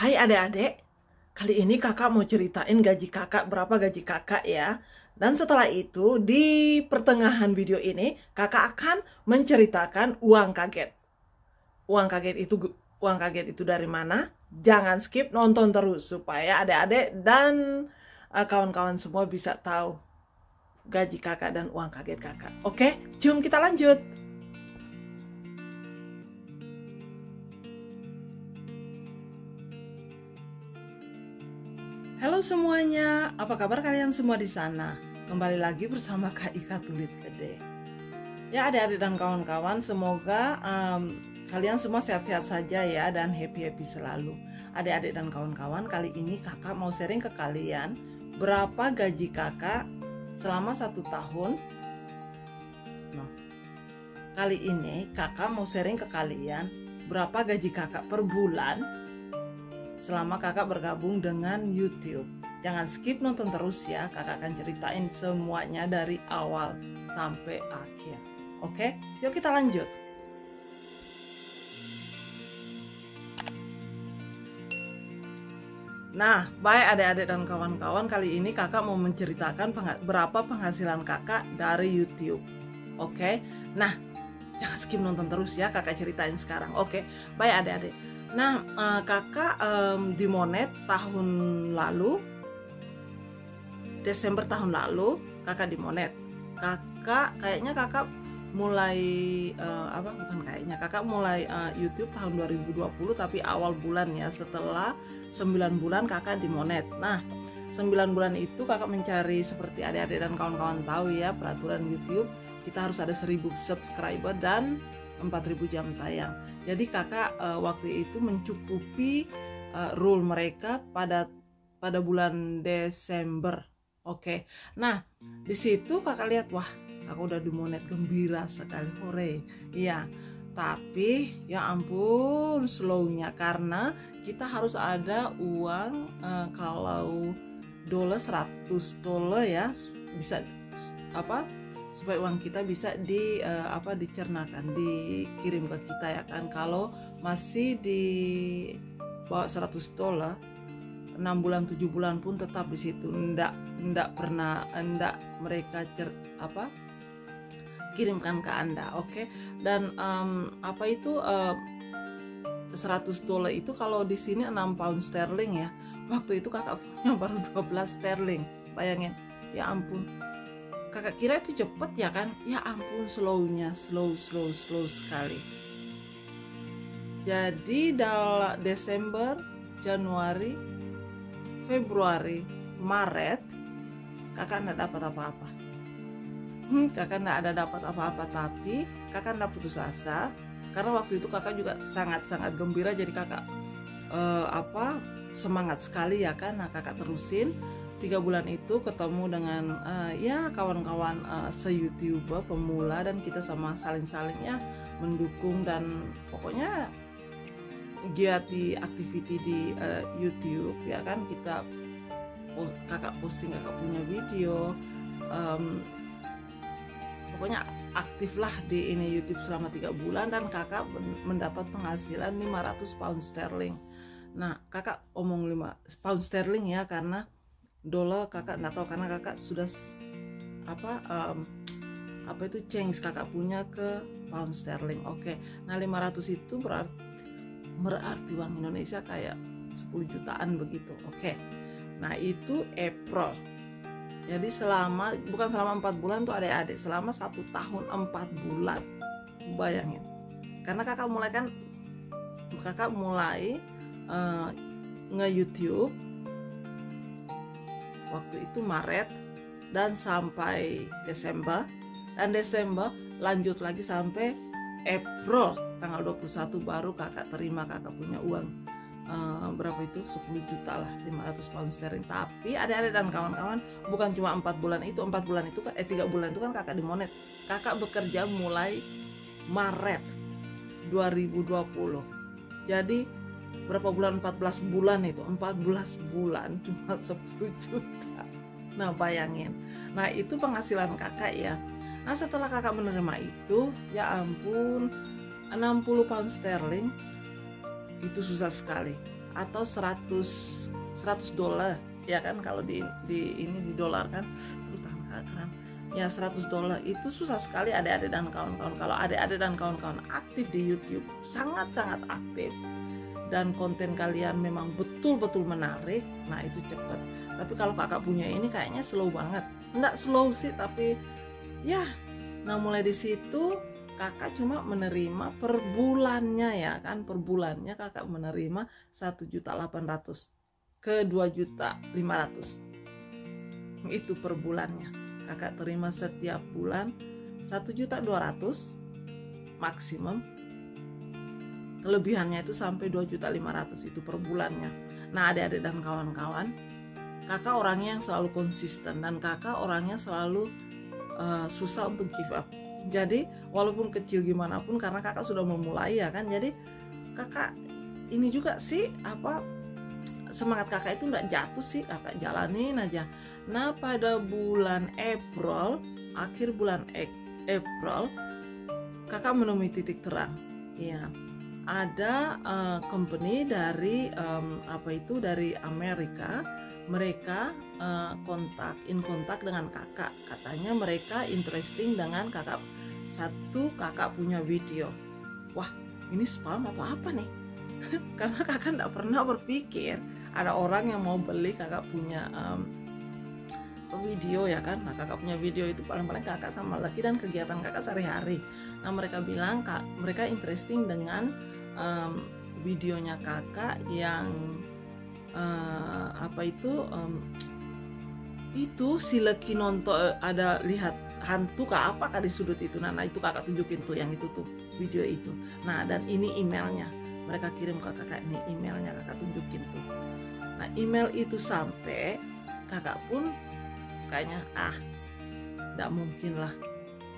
Hai adik-adik, kali ini kakak mau ceritain gaji kakak, berapa gaji kakak ya. Dan setelah itu, di pertengahan video ini, kakak akan menceritakan uang kaget. Uang kaget itu dari mana? Jangan skip, nonton terus supaya adik-adik dan kawan-kawan semua bisa tahu gaji kakak dan uang kaget kakak. Oke, jom kita lanjut. Halo semuanya, apa kabar kalian semua di sana? Kembali lagi bersama Kak Ika Tulit Gede. Ya adik-adik dan kawan-kawan, semoga kalian semua sehat-sehat saja ya dan happy-happy selalu. Adik-adik dan kawan-kawan, kali ini kakak mau sharing ke kalian berapa gaji kakak selama 1 tahun. Nah, kali ini kakak mau sharing ke kalian berapa gaji kakak per bulan selama kakak bergabung dengan YouTube. Jangan skip, nonton terus ya, kakak akan ceritain semuanya dari awal sampai akhir. Oke, yuk kita lanjut. Nah, baik adik-adik dan kawan-kawan, kali ini kakak mau menceritakan berapa penghasilan kakak dari YouTube. Oke, nah jangan skip, nonton terus ya, kakak ceritain sekarang. Oke, baik adik-adik. Nah, kakak di Monet tahun lalu, Desember tahun lalu, kakak di Monet. Kayaknya kakak mulai kakak mulai YouTube tahun 2020, tapi awal bulan ya, setelah 9 bulan kakak di Monet. Nah, 9 bulan itu kakak mencari, seperti adik-adik dan kawan-kawan tahu ya, peraturan YouTube, kita harus ada 1000 subscriber dan 4000 jam tayang. Jadi kakak waktu itu mencukupi rule mereka pada bulan Desember. Oke. Nah, di situ kakak lihat, wah, aku udah di Monet, gembira sekali, hore. Iya. Tapi ya ampun slownya, karena kita harus ada uang kalau $100 ya, bisa supaya uang kita bisa dicernakan, dikirim ke kita ya kan. Kalau masih di bawah $100, 6 bulan 7 bulan pun tetap di situ, ndak mereka kirimkan ke Anda. Oke. Dan $100 itu kalau di sini 6 pound sterling ya. Waktu itu kakak punya baru 12 sterling, bayangin. Ya ampun, kakak kira itu cepet ya kan? Ya ampun, slownya, slow sekali. Jadi dalam Desember, Januari, Februari, Maret, kakak nggak dapat apa-apa. Kakak nggak ada dapat apa-apa, tapi kakak nggak putus asa, karena waktu itu kakak juga sangat-sangat gembira. Jadi kakak semangat sekali ya kan. Nah, kakak terusin 3 bulan itu, ketemu dengan kawan-kawan se-YouTuber pemula, dan kita sama saling-salingnya mendukung, dan pokoknya giat di activity di YouTube ya kan. Kakak posting, kakak punya video, pokoknya aktif lah di YouTube selama 3 bulan, dan kakak mendapat penghasilan 500 pound sterling. Nah, kakak omong 5 pound sterling ya, karena dolar kakak nggak tahu, karena kakak sudah change kakak punya ke pound sterling. Oke. Nah, 500 itu berarti uang Indonesia kayak 10 jutaan begitu. Oke. Nah, itu April. Jadi bukan selama 4 bulan tuh adik-adik, selama 1 tahun 4 bulan. Bayangin. Karena kakak mulai nge-YouTube waktu itu Maret, dan sampai Desember, dan Desember lanjut lagi sampai April tanggal 21 baru kakak punya uang berapa itu, 10 juta lah, 500 pound sterling. Tapi adik-adik dan kawan-kawan, bukan cuma 4 bulan itu. 3 bulan itu kan kakak di Monet. Kakak bekerja mulai Maret 2020. Jadi berapa bulan? 14 bulan itu. 14 bulan cuma 10 juta. Nah, bayangin. Nah, itu penghasilan kakak ya. Nah, setelah kakak menerima itu, ya ampun, 60 pound sterling itu susah sekali. atau 100 dolar ya kan, kalau ini di dolar kan. Aduh, tangan keren. Ya 100 dolar itu susah sekali adik-adik dan kawan-kawan. Kalau adik-adik dan kawan-kawan aktif di YouTube, sangat-sangat aktif, dan konten kalian memang betul-betul menarik, nah itu cepet. Tapi kalau kakak punya ini kayaknya slow banget. Nggak slow sih, tapi ya. Nah mulai di situ kakak cuma menerima per bulannya ya kan, per bulannya kakak menerima 1.800.000 ke 2.500.000 itu per bulannya. Kakak terima setiap bulan 1.200.000 maksimum. Kelebihannya itu sampai 2.500.000 itu per bulannya. Nah adik-adik dan kawan-kawan, kakak orangnya yang selalu konsisten, dan kakak orangnya selalu susah untuk give up. Jadi walaupun kecil gimana pun, karena kakak sudah memulai ya kan, jadi kakak ini juga sih semangat kakak itu nggak jatuh sih, kakak jalanin aja. Nah pada bulan April, akhir bulan April, kakak menemui titik terang. Iya, ada company dari dari Amerika. Mereka kontak dengan kakak. Katanya mereka interesting dengan kakak. Kakak punya video. Wah, ini spam atau apa nih? Karena kakak nggak pernah berpikir ada orang yang mau beli kakak punya video ya kan. Nah kakak punya video itu paling-paling kakak sama laki dan kegiatan kakak sehari-hari. Nah mereka bilang mereka interesting dengan videonya kakak yang itu si Leki nonton, ada lihat hantu kah apa di sudut itu. Nah itu kakak tunjukin tuh, yang itu tuh video itu. Nah dan ini emailnya, mereka kirim ke kakak, ini emailnya kakak tunjukin tuh. Nah email itu sampai kakak pun kayaknya nggak mungkin lah,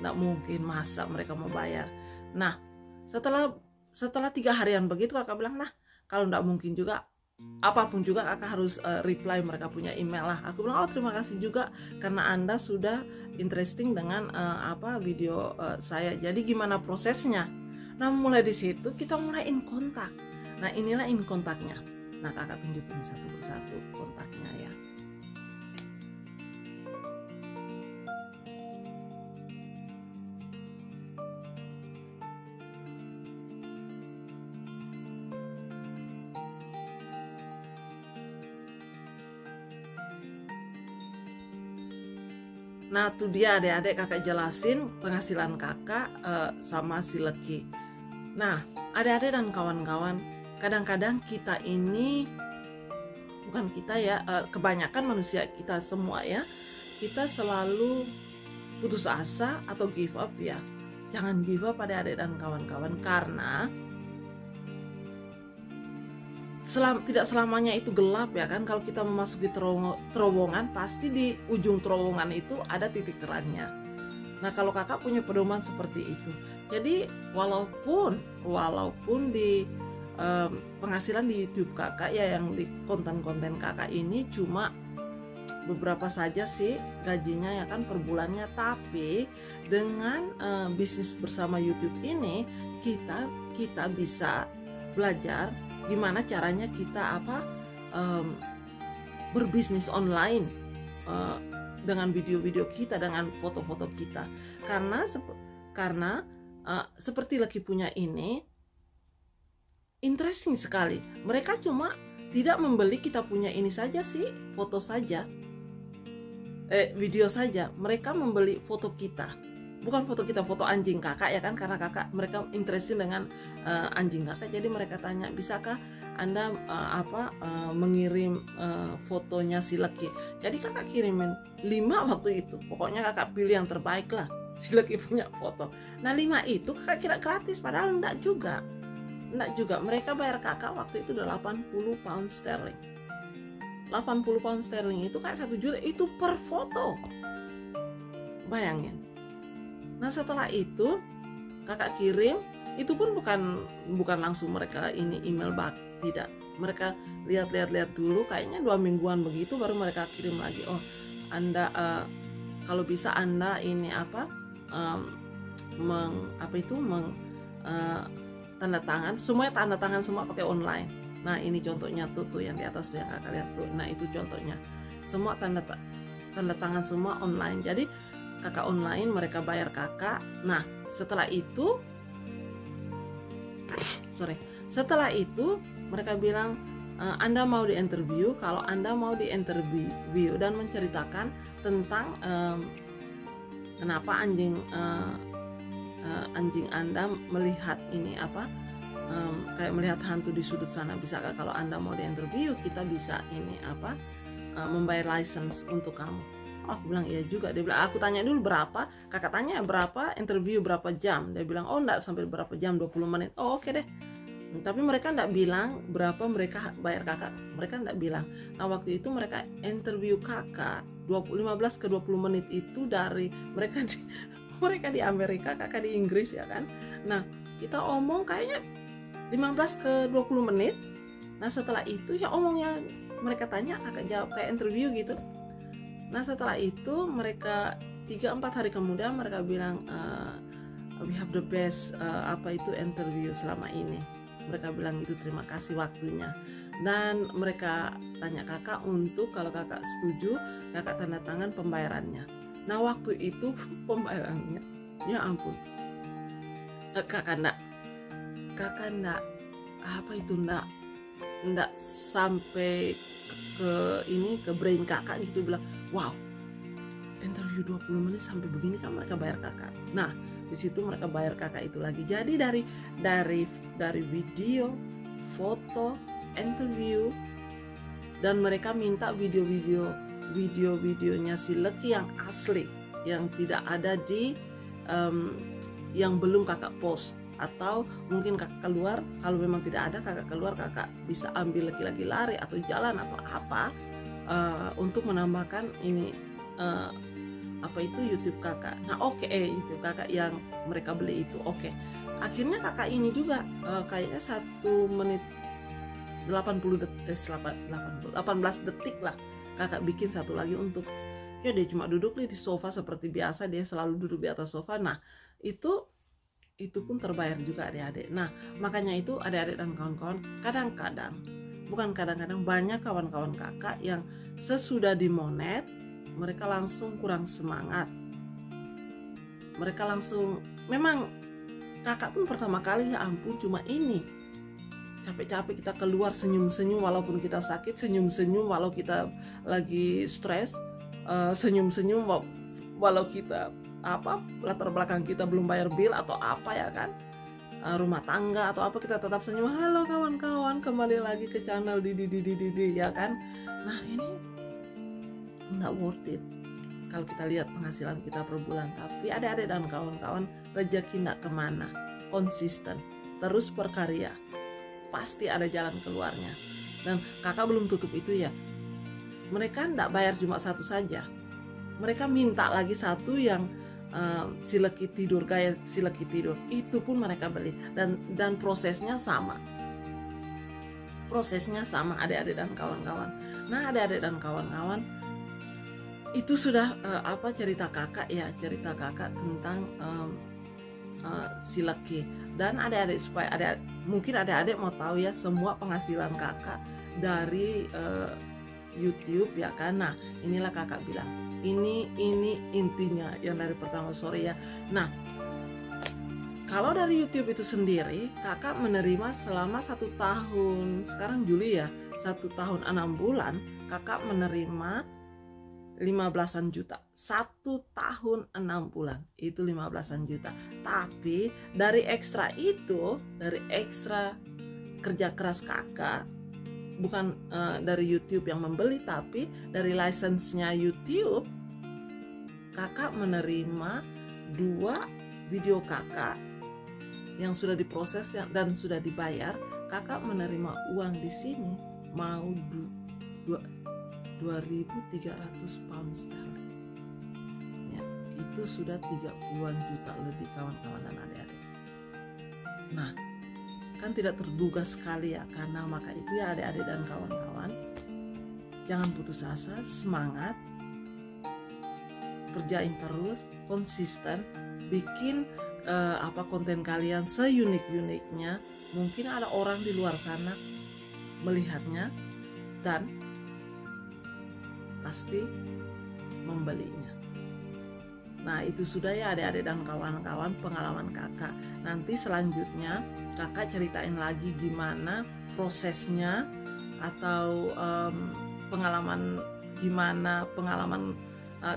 nggak mungkin, masa mereka mau bayar. Nah setelah 3 harian begitu kakak bilang, nah kalau nggak mungkin juga, apapun juga kakak harus reply mereka punya email lah. Aku bilang, terima kasih juga karena Anda sudah interesting dengan video saya. Jadi gimana prosesnya? Nah mulai di situ kita mulai in kontak. Nah inilah in kontaknya. Nah kakak tunjukin satu persatu kontaknya ya. Nah tuh dia adik-adik, kakak jelasin penghasilan kakak sama si Leki. Nah adik-adik dan kawan-kawan, kadang-kadang kita ini, bukan kita ya, kebanyakan manusia kita semua ya, kita selalu putus asa atau give up ya. Jangan give up adik-adik dan kawan-kawan, karena tidak selamanya itu gelap ya kan. Kalau kita memasuki terowongan, pasti di ujung terowongan itu ada titik terangnya. Nah kalau kakak punya pedoman seperti itu, jadi walaupun di penghasilan di YouTube kakak ya, yang di konten-konten kakak ini cuma beberapa saja sih gajinya ya kan per bulannya, tapi dengan bisnis bersama YouTube ini kita bisa belajar gimana caranya kita berbisnis online dengan video-video kita, dengan foto-foto kita. Karena seperti Leki punya ini interesting sekali. Mereka cuma tidak membeli kita punya ini saja sih, foto saja, video saja. Mereka membeli foto kita, bukan foto kita, foto anjing kakak ya kan, karena mereka interesting dengan anjing kakak. Jadi mereka tanya, bisakah Anda mengirim fotonya si Leki? Jadi kakak kirimin 5 waktu itu. Pokoknya kakak pilih yang terbaik lah, si Leki punya foto. Nah 5 itu kakak kira gratis, padahal enggak juga. Mereka bayar kakak waktu itu udah 80 pound sterling. 80 pound sterling itu kayak 1 juta itu per foto. Bayangin. Nah setelah itu kakak kirim, itu pun bukan langsung mereka ini email back, tidak. Mereka lihat dulu, kayaknya 2 mingguan begitu baru mereka kirim lagi. Oh Anda kalau bisa Anda ini tanda tangan, semuanya tanda tangan semua pakai online. Nah ini contohnya tuh yang di atas tuh yang kakak lihat tuh. Nah itu contohnya. Semua tanda tangan semua online. Jadi kakak online, mereka bayar kakak. Nah setelah itu mereka bilang Anda mau diinterview. Kalau Anda mau diinterview dan menceritakan tentang kenapa anjing Anda melihat ini kayak melihat hantu di sudut sana, bisakah kalau Anda mau diinterview kita bisa ini membayar license untuk kamu. Aku bilang iya juga. Dia bilang, aku tanya dulu berapa. Kakak tanya berapa, interview berapa jam. Dia bilang enggak sampai berapa jam, 20 menit. Oke deh. Tapi mereka enggak bilang berapa mereka bayar kakak. Mereka enggak bilang. Nah waktu itu mereka interview kakak 15 ke 20 menit itu dari mereka di Amerika, kakak di Inggris ya kan. Nah kita omong kayaknya 15 ke 20 menit. Nah setelah itu ya omongnya mereka tanya, kakak jawab kayak interview gitu. Nah setelah itu mereka 3-4 hari kemudian mereka bilang we have the best interview selama ini. Mereka bilang itu, terima kasih waktunya. Dan mereka tanya kakak untuk kalau kakak setuju kakak tanda tangan pembayarannya. Nah waktu itu pembayarannya ya ampun, kakak enggak sampai ke brain kakak gitu, bilang wow interview 20 menit sampai begini kan mereka bayar kakak. Nah di situ mereka bayar kakak itu lagi. Jadi dari video, foto, interview, dan mereka minta videonya si Lucky yang asli, yang tidak ada di yang belum kakak post. Atau mungkin kakak keluar, kalau memang tidak ada kakak keluar, kakak bisa ambil lagi lari atau jalan atau apa untuk menambahkan ini YouTube kakak. Nah YouTube kakak yang mereka beli itu akhirnya kakak ini juga kayaknya 1 menit 18 detik lah kakak bikin satu lagi untuk dia cuma duduk nih di sofa seperti biasa, dia selalu duduk di atas sofa. Nah itu pun terbayar juga adik-adik. Nah makanya itu adik-adik dan kawan-kawan, kadang-kadang banyak kawan-kawan kakak yang sesudah dimonet mereka langsung kurang semangat. Mereka langsung, memang kakak pun pertama kali ya ampun, cuma ini capek-capek kita keluar senyum-senyum walaupun kita sakit, senyum-senyum walau kita lagi stres, senyum-senyum walau kita latar belakang kita belum bayar bill atau apa ya kan, rumah tangga atau apa, kita tetap senyum. Halo kawan-kawan, kembali lagi ke channel Didi ya kan. Nah ini nggak worth it kalau kita lihat penghasilan kita per bulan. Tapi adik-adik dan kawan-kawan, rezeki nggak kemana, konsisten terus berkarya, pasti ada jalan keluarnya. Dan kakak belum tutup itu ya, mereka nggak bayar cuma satu saja, mereka minta lagi satu yang si Lucky tidur, gaya si Lucky tidur, itu pun mereka beli. Dan prosesnya sama adik-adik dan kawan-kawan. Nah adik-adik dan kawan-kawan, itu sudah cerita kakak tentang si Lucky. Dan adik-adik, supaya mungkin adik-adik mau tahu ya semua penghasilan kakak dari YouTube ya kan. Nah inilah kakak bilang, ini intinya yang dari pertama sore ya. Nah kalau dari YouTube itu sendiri kakak menerima selama 1 tahun, sekarang Juli ya, 1 tahun 6 bulan kakak menerima 15-an juta. 1 tahun 6 bulan itu 15-an juta. Tapi dari ekstra itu, dari ekstra kerja keras kakak, bukan dari YouTube yang membeli, tapi dari license-nya YouTube, kakak menerima 2 video kakak yang sudah diproses dan sudah dibayar. Kakak menerima uang di sini mau 2.300 pound sterling ya, itu sudah 30-an juta lebih kawan-kawan dan adik-adik. Nah kan tidak terduga sekali ya, karena maka itu ya adik-adik dan kawan-kawan, jangan putus asa, semangat, kerjain terus, konsisten, bikin konten kalian seunik-uniknya. Mungkin ada orang di luar sana melihatnya dan pasti membelinya. Nah, itu sudah ya adik-adik dan kawan-kawan pengalaman kakak. Nanti selanjutnya kakak ceritain lagi gimana prosesnya atau pengalaman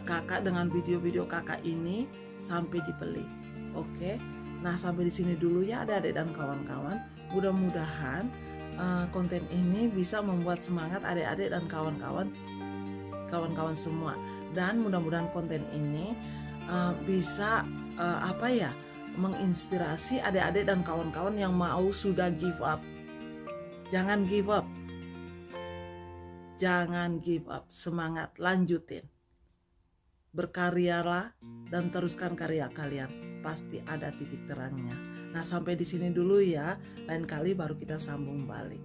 kakak dengan video-video kakak ini sampai dibeli. Oke. Nah, sampai di sini dulu ya adik-adik dan kawan-kawan. Mudah-mudahan konten ini bisa membuat semangat adik-adik dan kawan-kawan semua. Dan mudah-mudahan konten ini bisa menginspirasi adik-adik dan kawan-kawan yang mau sudah give up. Jangan give up. Jangan give up. Semangat, lanjutin. Berkaryalah dan teruskan karya kalian. Pasti ada titik terangnya. Nah, sampai di sini dulu ya. Lain kali baru kita sambung balik.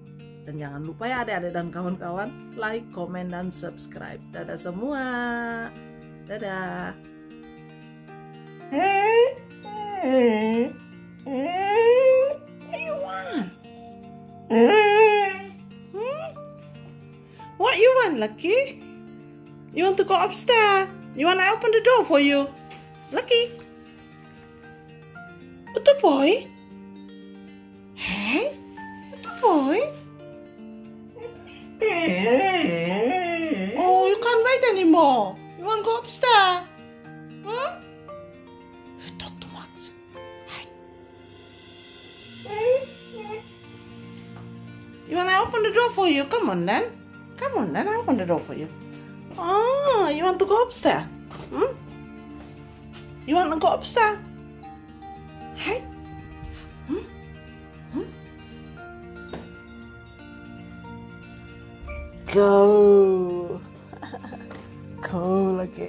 Dan jangan lupa ya adik-adik dan kawan-kawan, like, komen, dan subscribe. Dadah semua. Dadah. Hey, what you want? What you want, Lucky? You want to go upstairs? You want I open the door for you? Lucky? Good boy? Hey? Good boy? Oh, you can't wait anymore. You want to go upstairs? Huh? You talk too much. Hey. You want I open the door for you? Come on then. Come on then, I open the door for you. Oh, you want to go upstairs? You want to go upstairs? Hey? Go. Go lagi.